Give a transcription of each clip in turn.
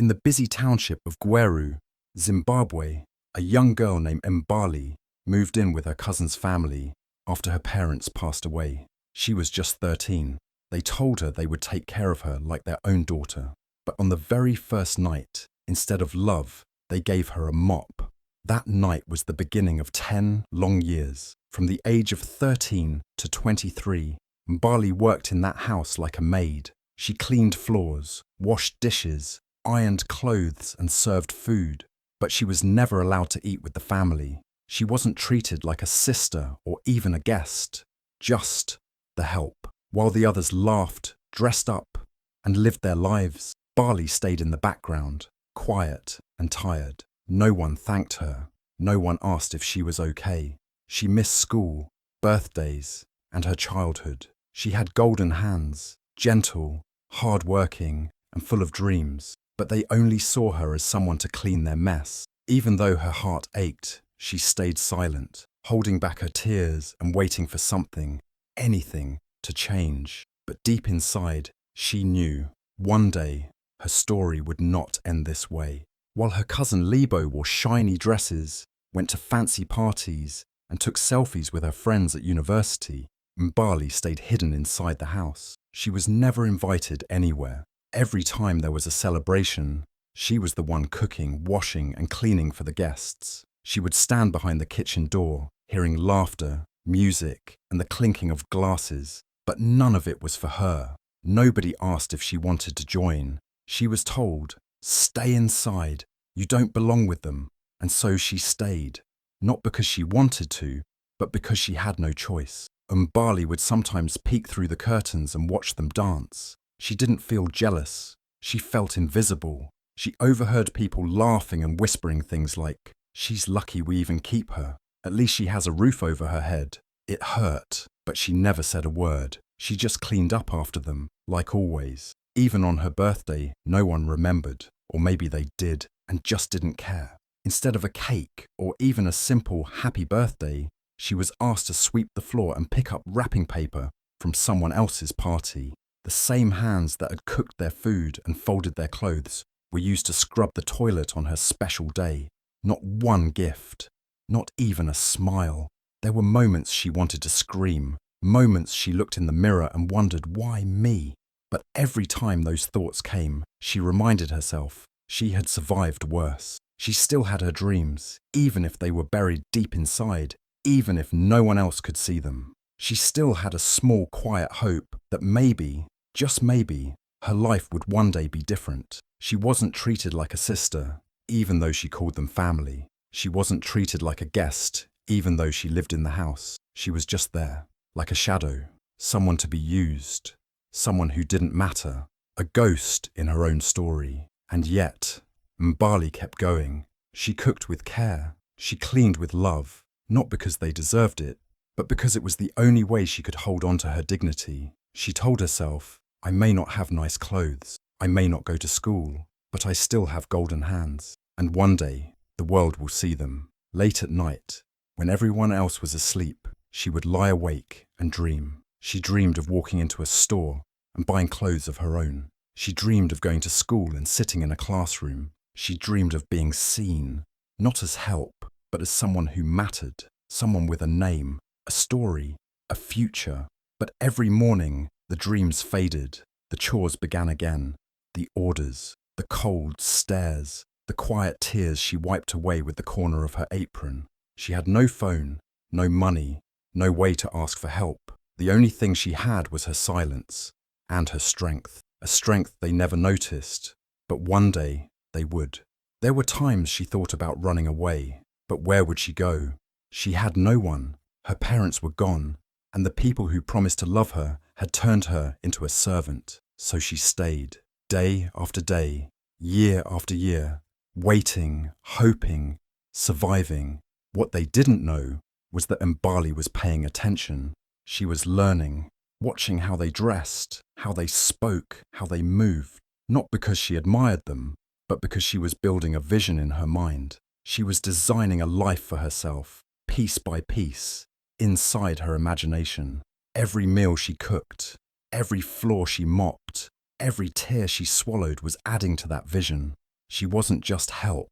In the busy township of Gweru, Zimbabwe, a young girl named Mbali moved in with her cousin's family after her parents passed away. She was just 13. They told her they would take care of her like their own daughter. But on the very first night, instead of love, they gave her a mop. That night was the beginning of 10 long years. From the age of 13 to 23, Mbali worked in that house like a maid. She cleaned floors, washed dishes, ironed clothes and served food. But she was never allowed to eat with the family. She wasn't treated like a sister or even a guest, just the help. While the others laughed, dressed up, and lived their lives, Mbali stayed in the background, quiet and tired. No one thanked her. No one asked if she was okay. She missed school, birthdays, and her childhood. She had golden hands, gentle, hard-working, and full of dreams, but they only saw her as someone to clean their mess. Even though her heart ached, she stayed silent, holding back her tears and waiting for something, anything, to change. But deep inside, she knew, one day, her story would not end this way. While her cousin Lebo wore shiny dresses, went to fancy parties, and took selfies with her friends at university, Mbali stayed hidden inside the house. She was never invited anywhere. Every time there was a celebration, she was the one cooking, washing, and cleaning for the guests. She would stand behind the kitchen door, hearing laughter, music, and the clinking of glasses. But none of it was for her. Nobody asked if she wanted to join. She was told, "Stay inside, you don't belong with them." And so she stayed, not because she wanted to, but because she had no choice. Mbali would sometimes peek through the curtains and watch them dance. She didn't feel jealous. She felt invisible. She overheard people laughing and whispering things like, "She's lucky we even keep her. At least she has a roof over her head." It hurt, but she never said a word. She just cleaned up after them, like always. Even on her birthday, no one remembered, or maybe they did, and just didn't care. Instead of a cake, or even a simple happy birthday, she was asked to sweep the floor and pick up wrapping paper from someone else's party. The same hands that had cooked their food and folded their clothes were used to scrub the toilet on her special day. Not one gift, not even a smile. There were moments she wanted to scream, moments she looked in the mirror and wondered, why me? But every time those thoughts came, she reminded herself she had survived worse. She still had her dreams, even if they were buried deep inside, even if no one else could see them. She still had a small, quiet hope that maybe, just maybe, her life would one day be different. She wasn't treated like a sister, even though she called them family. She wasn't treated like a guest, even though she lived in the house. She was just there, like a shadow, someone to be used, someone who didn't matter, a ghost in her own story. And yet, Mbali kept going. She cooked with care. She cleaned with love, not because they deserved it, but because it was the only way she could hold on to her dignity. She told herself, "I may not have nice clothes, I may not go to school, but I still have golden hands, and one day the world will see them." Late at night, when everyone else was asleep, she would lie awake and dream. She dreamed of walking into a store and buying clothes of her own. She dreamed of going to school and sitting in a classroom. She dreamed of being seen, not as help, but as someone who mattered, someone with a name, a story, a future. But every morning, the dreams faded. The chores began again. The orders, the cold stares, the quiet tears she wiped away with the corner of her apron. She had no phone, no money, no way to ask for help. The only thing she had was her silence and her strength, a strength they never noticed, but one day they would. There were times she thought about running away, but where would she go? She had no one. Her parents were gone, and the people who promised to love her had turned her into a servant. So she stayed, day after day, year after year, waiting, hoping, surviving. What they didn't know was that Mbali was paying attention. She was learning, watching how they dressed, how they spoke, how they moved, not because she admired them, but because she was building a vision in her mind. She was designing a life for herself, piece by piece, inside her imagination. Every meal she cooked, every floor she mopped, every tear she swallowed was adding to that vision. She wasn't just help.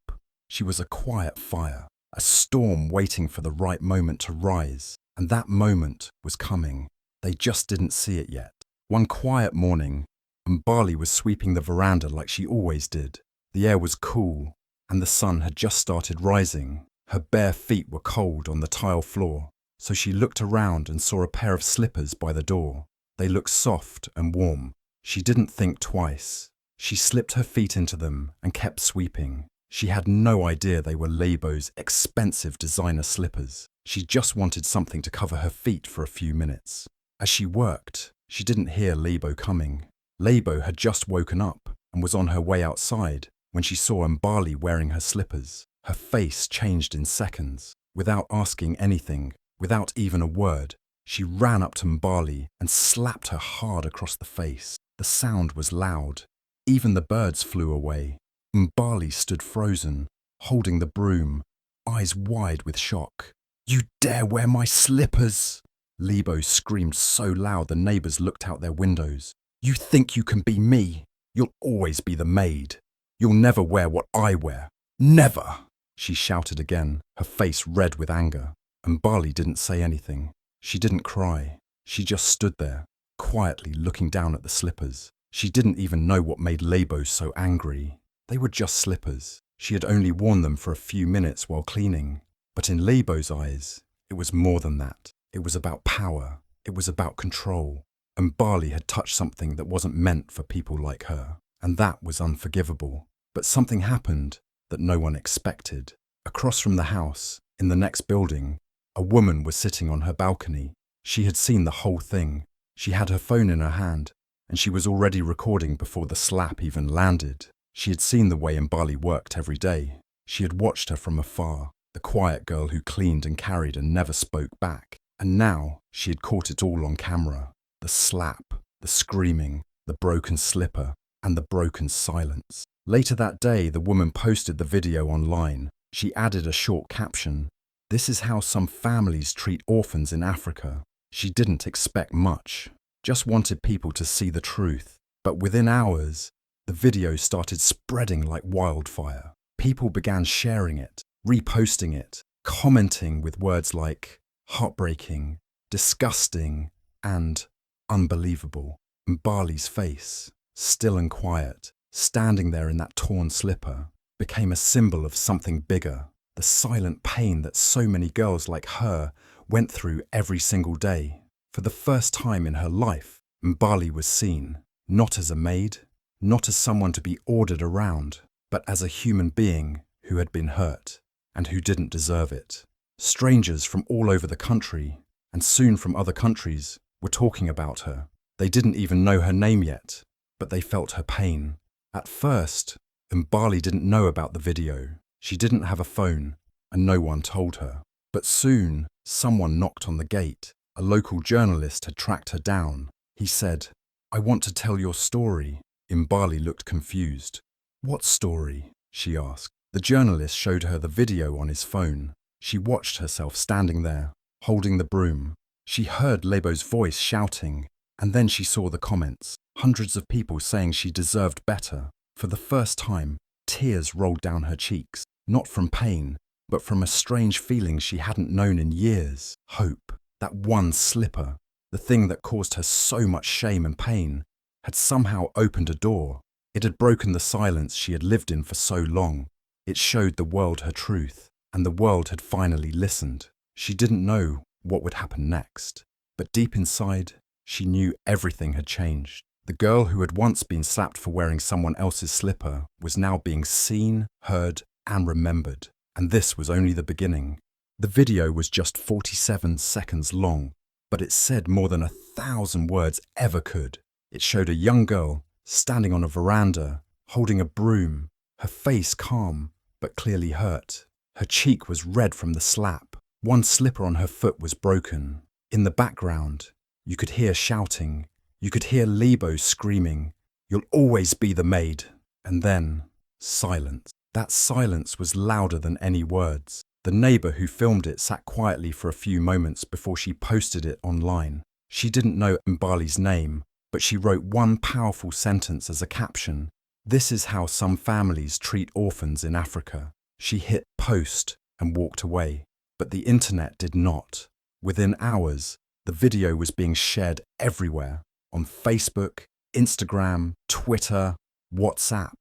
She was a quiet fire, a storm waiting for the right moment to rise. And that moment was coming. They just didn't see it yet. One quiet morning, Mbali was sweeping the veranda like she always did. The air was cool, and the sun had just started rising. Her bare feet were cold on the tile floor, so she looked around and saw a pair of slippers by the door. They looked soft and warm. She didn't think twice. She slipped her feet into them and kept sweeping. She had no idea they were Lebo's expensive designer slippers. She just wanted something to cover her feet for a few minutes. As she worked, she didn't hear Lebo coming. Lebo had just woken up and was on her way outside when she saw Mbali wearing her slippers. Her face changed in seconds. Without asking anything, without even a word, she ran up to Mbali and slapped her hard across the face. The sound was loud. Even the birds flew away. Mbali stood frozen, holding the broom, eyes wide with shock. "You dare wear my slippers!" Lebo screamed so loud the neighbours looked out their windows. "You think you can be me? You'll always be the maid. You'll never wear what I wear. Never!" She shouted again, her face red with anger. Mbali didn't say anything. She didn't cry. She just stood there, quietly looking down at the slippers. She didn't even know what made Lebo so angry. They were just slippers. She had only worn them for a few minutes while cleaning. But in Lebo's eyes, it was more than that. It was about power. It was about control. Mbali had touched something that wasn't meant for people like her. And that was unforgivable. But something happened that no one expected. Across from the house, in the next building, a woman was sitting on her balcony. She had seen the whole thing. She had her phone in her hand, and she was already recording before the slap even landed. She had seen the way Mbali worked every day. She had watched her from afar, the quiet girl who cleaned and carried and never spoke back. And now she had caught it all on camera. The slap, the screaming, the broken slipper, and the broken silence. Later that day, the woman posted the video online. She added a short caption. "This is how some families treat orphans in Africa." She didn't expect much, just wanted people to see the truth. But within hours, the video started spreading like wildfire. People began sharing it, reposting it, commenting with words like heartbreaking, disgusting, and unbelievable. Mbali's face, still and quiet, standing there in that torn slipper, became a symbol of something bigger, the silent pain that so many girls like her went through every single day. For the first time in her life, Mbali was seen, not as a maid, not as someone to be ordered around, but as a human being who had been hurt and who didn't deserve it. Strangers from all over the country, and soon from other countries, were talking about her. They didn't even know her name yet, but they felt her pain. At first, Mbali didn't know about the video. She didn't have a phone, and no one told her. But soon, someone knocked on the gate. A local journalist had tracked her down. He said, "I want to tell your story." Mbali looked confused. "What story?" she asked. The journalist showed her the video on his phone. She watched herself standing there, holding the broom. She heard Lebo's voice shouting, and then she saw the comments. Hundreds of people saying she deserved better. For the first time, tears rolled down her cheeks, not from pain, but from a strange feeling she hadn't known in years. Hope. That one slipper, the thing that caused her so much shame and pain, had somehow opened a door. It had broken the silence she had lived in for so long. It showed the world her truth, and the world had finally listened. She didn't know what would happen next, but deep inside, she knew everything had changed. The girl who had once been slapped for wearing someone else's slipper was now being seen, heard, and remembered. And this was only the beginning. The video was just 47 seconds long, but it said more than 1,000 words ever could. It showed a young girl standing on a veranda, holding a broom, her face calm, but clearly hurt. Her cheek was red from the slap. One slipper on her foot was broken. In the background, you could hear shouting. You could hear Lebo screaming, "You'll always be the maid." And then, silence. That silence was louder than any words. The neighbour who filmed it sat quietly for a few moments before she posted it online. She didn't know Mbali's name, but she wrote one powerful sentence as a caption. This is how some families treat orphans in Africa. She hit post and walked away. But the internet did not. Within hours, the video was being shared everywhere, on Facebook, Instagram, Twitter, WhatsApp.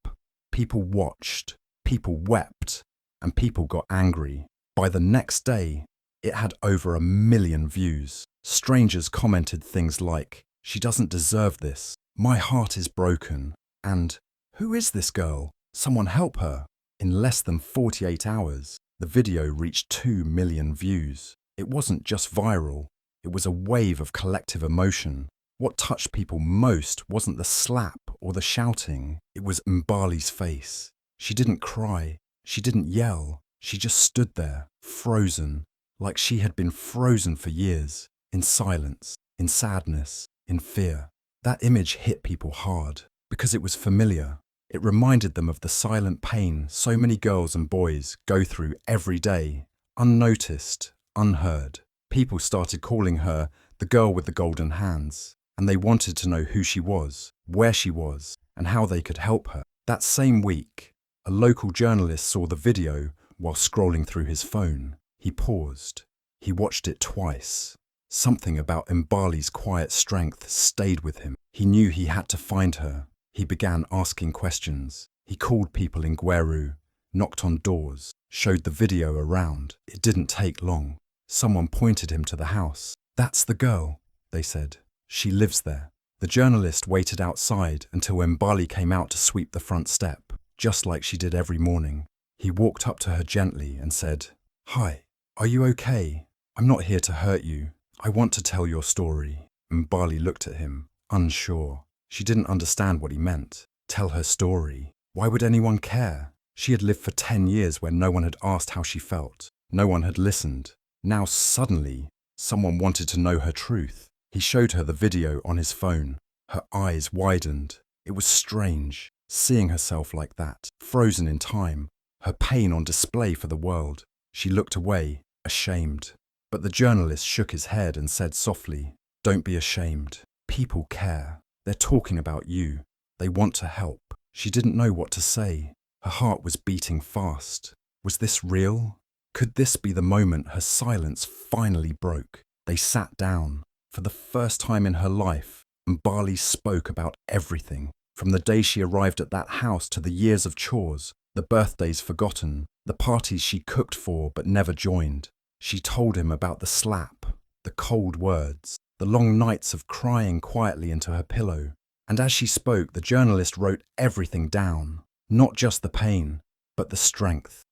People watched, people wept, and people got angry. By the next day, it had over 1 million views. Strangers commented things like, "She doesn't deserve this. My heart is broken." And, "Who is this girl? Someone help her." In less than 48 hours, the video reached 2 million views. It wasn't just viral, it was a wave of collective emotion. What touched people most wasn't the slap or the shouting, it was Mbali's face. She didn't cry, she didn't yell, she just stood there, frozen, like she had been frozen for years, in silence, in sadness, in fear. That image hit people hard, because it was familiar. It reminded them of the silent pain so many girls and boys go through every day, unnoticed, unheard. People started calling her the girl with the golden hands, and they wanted to know who she was, where she was, and how they could help her. That same week, a local journalist saw the video while scrolling through his phone. He paused. He watched it twice. Something about Mbali's quiet strength stayed with him. He knew he had to find her. He began asking questions. He called people in Gweru, knocked on doors, showed the video around. It didn't take long. Someone pointed him to the house. "That's the girl," they said. "She lives there." The journalist waited outside until Mbali came out to sweep the front step, just like she did every morning. He walked up to her gently and said, "Hi, are you okay? I'm not here to hurt you. I want to tell your story." Mbali looked at him, unsure. She didn't understand what he meant. Tell her story. Why would anyone care? She had lived for 10 years where no one had asked how she felt. No one had listened. Now suddenly, someone wanted to know her truth. He showed her the video on his phone. Her eyes widened. It was strange, seeing herself like that, frozen in time, her pain on display for the world. She looked away, ashamed. But the journalist shook his head and said softly, "Don't be ashamed. People care. They're talking about you. They want to help." She didn't know what to say. Her heart was beating fast. Was this real? Could this be the moment her silence finally broke? They sat down. For the first time in her life, Mbali spoke about everything. From the day she arrived at that house to the years of chores, the birthdays forgotten, the parties she cooked for but never joined. She told him about the slap, the cold words, the long nights of crying quietly into her pillow. And as she spoke, the journalist wrote everything down. Not just the pain, but the strength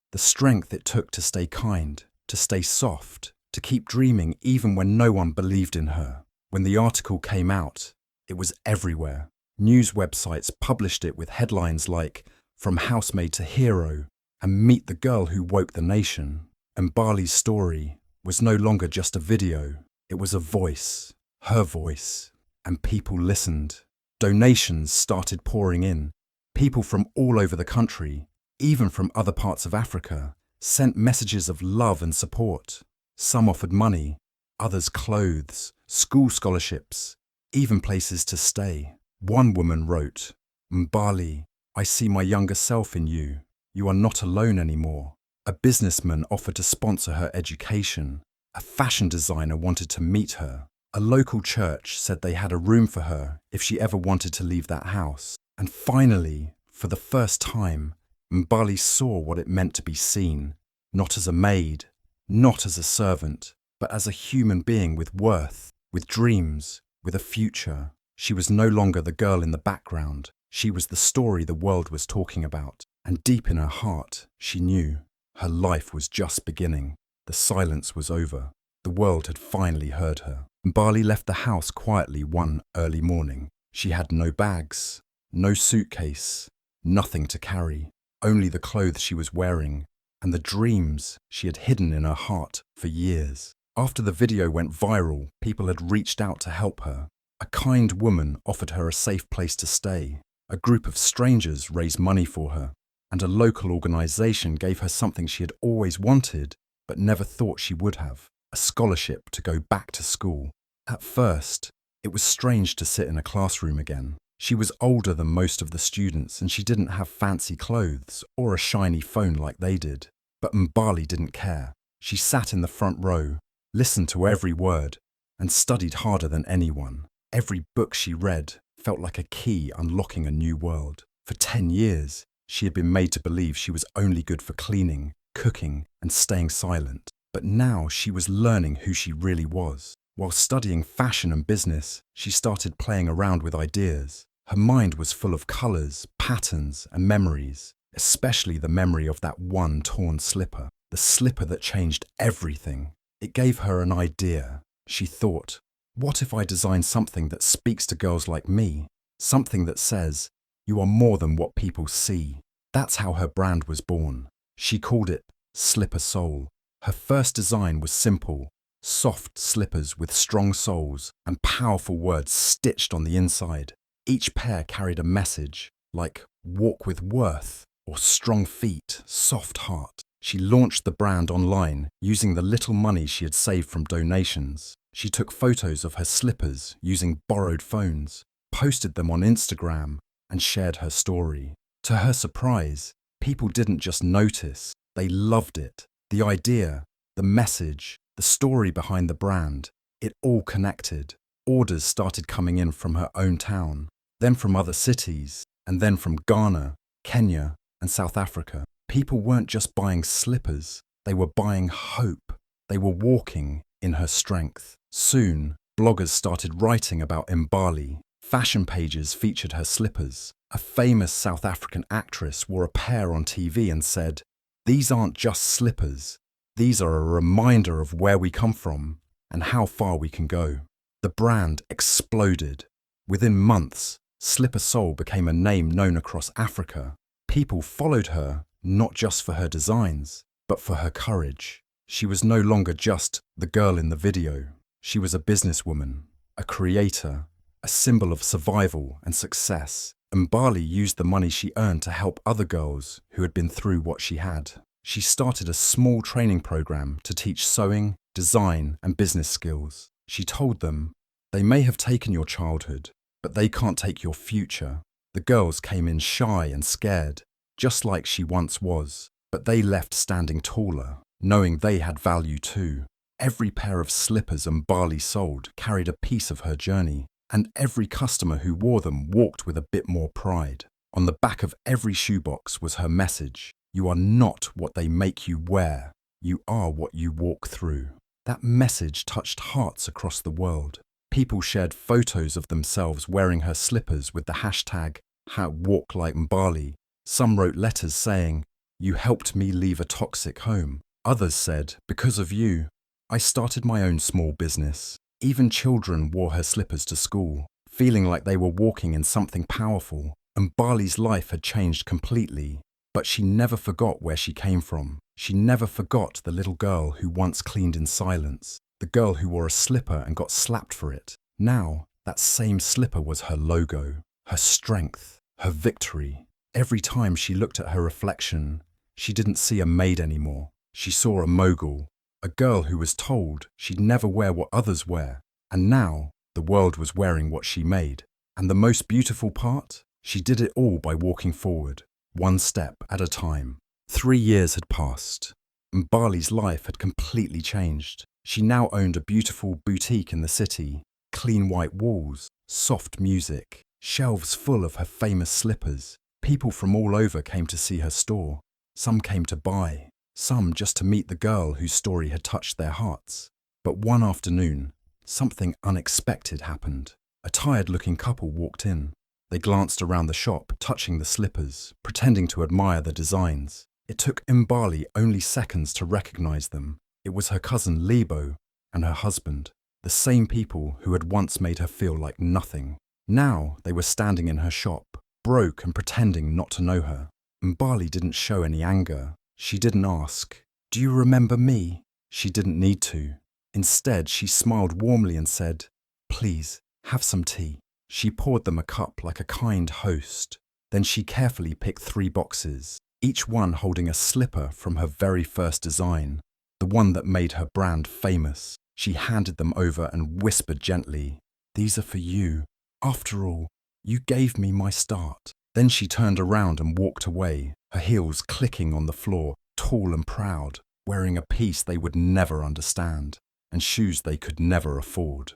it took to stay kind, to stay soft, to keep dreaming even when no one believed in her. When the article came out, it was everywhere. News websites published it with headlines like, "From housemaid to hero," and "Meet the girl who woke the nation." And Mbali's story was no longer just a video. It was a voice, her voice, and people listened. Donations started pouring in. People from all over the country, even from other parts of Africa, sent messages of love and support. Some offered money, others clothes, school scholarships, even places to stay. One woman wrote, "Mbali, I see my younger self in you. You are not alone anymore." A businessman offered to sponsor her education. A fashion designer wanted to meet her. A local church said they had a room for her if she ever wanted to leave that house. And finally, for the first time, Mbali saw what it meant to be seen, not as a maid, not as a servant, but as a human being with worth, with dreams, with a future. She was no longer the girl in the background. She was the story the world was talking about. And deep in her heart, she knew her life was just beginning. The silence was over. The world had finally heard her. Mbali left the house quietly one early morning. She had no bags, no suitcase, nothing to carry, only the clothes she was wearing and the dreams she had hidden in her heart for years. After the video went viral, people had reached out to help her. A kind woman offered her a safe place to stay. A group of strangers raised money for her, and a local organisation gave her something she had always wanted but never thought she would have: a scholarship to go back to school. At first, it was strange to sit in a classroom again. She was older than most of the students and she didn't have fancy clothes or a shiny phone like they did. But Mbali didn't care. She sat in the front row, listened to every word, and studied harder than anyone. Every book she read felt like a key unlocking a new world. For 10 years, she had been made to believe she was only good for cleaning, cooking, and staying silent. But now she was learning who she really was. While studying fashion and business, she started playing around with ideas. Her mind was full of colours, patterns, and memories, especially the memory of that one torn slipper, the slipper that changed everything. It gave her an idea. She thought, what if I design something that speaks to girls like me? Something that says, you are more than what people see. That's how her brand was born. She called it Slipper Soul. Her first design was simple, soft slippers with strong soles and powerful words stitched on the inside. Each pair carried a message, like walk with worth or strong feet, soft heart. She launched the brand online using the little money she had saved from donations. She took photos of her slippers using borrowed phones, posted them on Instagram, and shared her story. To her surprise, people didn't just notice, they loved it. The idea, the message, the story behind the brand, it all connected. Orders started coming in from her own town, then from other cities, and then from Ghana, Kenya, and South Africa. People weren't just buying slippers, they were buying hope. They were walking in her strength. Soon, bloggers started writing about Mbali. Fashion pages featured her slippers. A famous South African actress wore a pair on TV and said, "These aren't just slippers. These are a reminder of where we come from and how far we can go." The brand exploded. Within months, Slipper Soul became a name known across Africa. People followed her not just for her designs, but for her courage. She was no longer just the girl in the video. She was a businesswoman, a creator, a symbol of survival and success. Mbali used the money she earned to help other girls who had been through what she had. She started a small training program to teach sewing, design, and business skills. She told them, they may have taken your childhood, but they can't take your future. The girls came in shy and scared, just like she once was, but they left standing taller, knowing they had value too. Every pair of slippers Mbali sold carried a piece of her journey, and every customer who wore them walked with a bit more pride. On the back of every shoebox was her message, you are not what they make you wear, you are what you walk through. That message touched hearts across the world. People shared photos of themselves wearing her slippers with the hashtag #WalkLikeMbali. Some wrote letters saying, you helped me leave a toxic home. Others said, because of you, I started my own small business. Even children wore her slippers to school, feeling like they were walking in something powerful. Mbali's life had changed completely, but she never forgot where she came from. She never forgot the little girl who once cleaned in silence, the girl who wore a slipper and got slapped for it. Now, that same slipper was her logo, her strength, her victory. Every time she looked at her reflection, she didn't see a maid anymore. She saw a mogul, a girl who was told she'd never wear what others wear, and now the world was wearing what she made. And the most beautiful part? She did it all by walking forward, one step at a time. 3 years had passed. Mbali's life had completely changed. She now owned a beautiful boutique in the city, clean white walls, soft music, shelves full of her famous slippers. People from all over came to see her store. Some came to buy, some just to meet the girl whose story had touched their hearts. But one afternoon, something unexpected happened. A tired-looking couple walked in. They glanced around the shop, touching the slippers, pretending to admire the designs. It took Mbali only seconds to recognize them. It was her cousin Lebo and her husband, the same people who had once made her feel like nothing. Now they were standing in her shop, broke and pretending not to know her. Mbali didn't show any anger. She didn't ask, "Do you remember me?" She didn't need to. Instead, she smiled warmly and said, "Please, have some tea." She poured them a cup like a kind host. Then she carefully picked 3 boxes, each one holding a slipper from her very first design, the one that made her brand famous. She handed them over and whispered gently, "These are for you. After all, You gave me my start." Then she turned around and walked away, her heels clicking on the floor, tall and proud, wearing a piece they would never understand and shoes they could never afford.